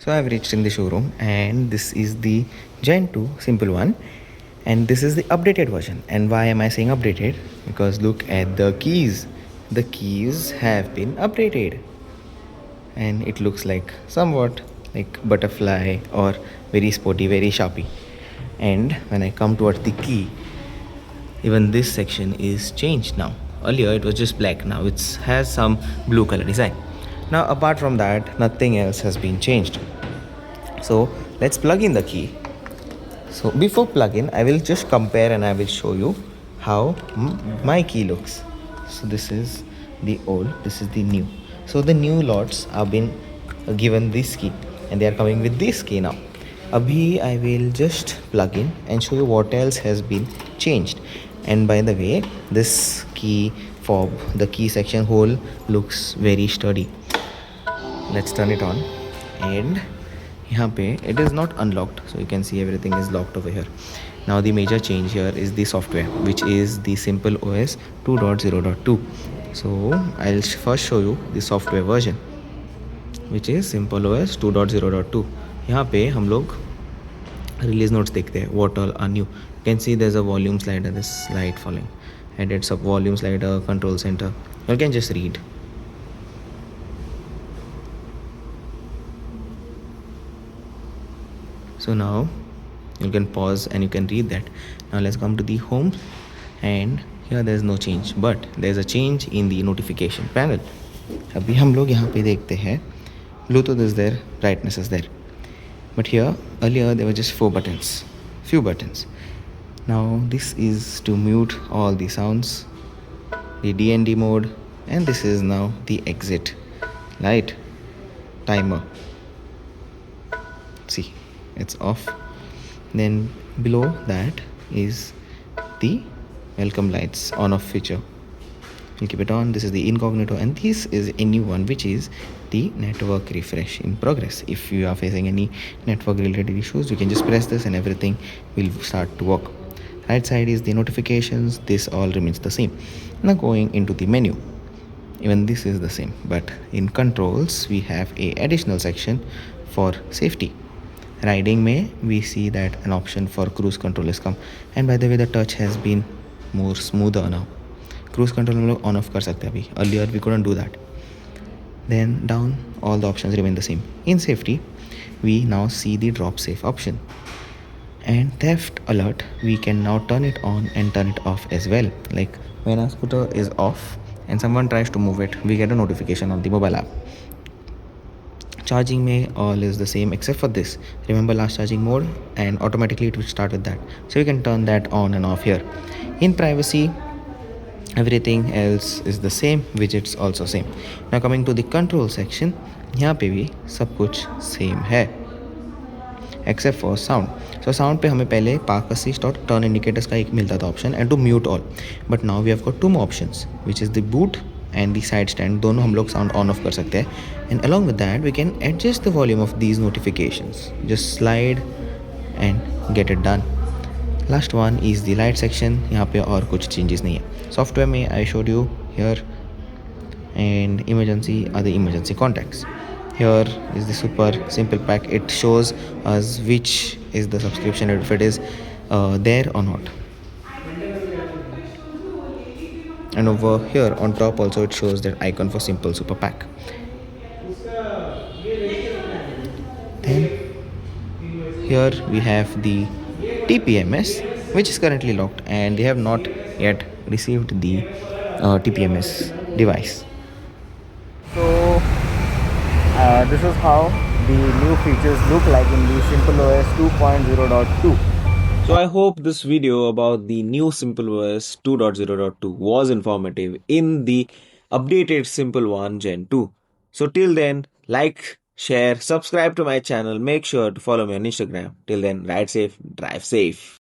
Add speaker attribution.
Speaker 1: So I've reached in the showroom, and this is the Gen 2 Simple One, and this is the updated version. And why am I saying updated? Because look at the keys. The keys have been updated, and it looks like somewhat like butterfly or very sporty, very sharpy. And when I come towards the key, even this section is changed now. Earlier it was just black, now it has some blue color design. Now apart from that, nothing else has been changed. So let's plug in the key. So before plug in, I will just compare and I will show you how my key looks. So this is the old, this is the new. So the new lots have been given this key and they are coming with this key now. Abhi I will just plug in and show you what else has been changed. And by the way, this key fob, the key section hole looks very sturdy. Let's turn it on, and यहाँ पे it is not unlocked, so you can see everything is locked over here. Now the major change here is the software, which is the SimpleOS 2.0.2. So I'll first show you the software version, which is SimpleOS 2.0.2. यहाँ पे हम लोग release notes देखते हैं, what all are new. You can see there's a volume slider, this slide falling, and it's a volume slider, control center. You can just read. So now you can pause and you can read that. Now let's come to the home, and here there's no change, but there's a change in the notification panel. अभी हम लोग यहाँ पे देखते हैं Bluetooth is there, brightness is there, but here earlier there were just few buttons. Now this is to mute all the sounds, the DND mode, and this is now the exit light, timer. See, it's off. Then below that is the welcome lights on off feature. We'll keep it on. This is the incognito, and this is a new one, which is the network refresh in progress. If you are facing any network related issues, you can just press this and everything will start to work. Right side is the notifications. This all remains the same. Now going into the menu, even this is the same, but in controls we have a additional section for safety. Riding may we see that an option for cruise control is come, and by the way the touch has been more smoother now. Cruise control हम लोग on off कर सकते हैं अभी. Earlier we couldn't do that. Then down all the options remain the same. In safety we now see the drop safe option, and theft alert we can now turn it on and turn it off as well. Like when a scooter is off and someone tries to move it, we get a notification on the mobile app. Charging may all is the same except for this. Remember last charging mode, and automatically it will start with that. So you can turn that on and off here. In privacy, everything else is the same. Widgets also same. Now coming to the control section, यहाँ पे भी सब कुछ same है except for sound. So sound पे हमें पहले park assist और turn indicators का एक मिलता था option, and to mute all. But now we have got two more options, which is the boot and the side stand. दोनों हम लोग sound on off कर सकते हैं, and along with that we can adjust the volume of these notifications. Just slide and get it done. Last one is the light section. यहाँ पे और कुछ changes नहीं है. Software में I showed you here, and emergency are the emergency contacts. Here is the super simple pack. It shows us which is the subscription, if it is there or not. And over here on top also it shows that icon for simple super pack. Then here we have the TPMS, which is currently locked, and they have not yet received the TPMS device. So this is how the new features look like in the SimpleOS 2.0.2. So I hope this video about the new SimpleOS 2.0.2 was informative in the updated Simple One Gen 2. So till then, like, share, subscribe to my channel. Make sure to follow me on Instagram. Till then, ride safe, drive safe.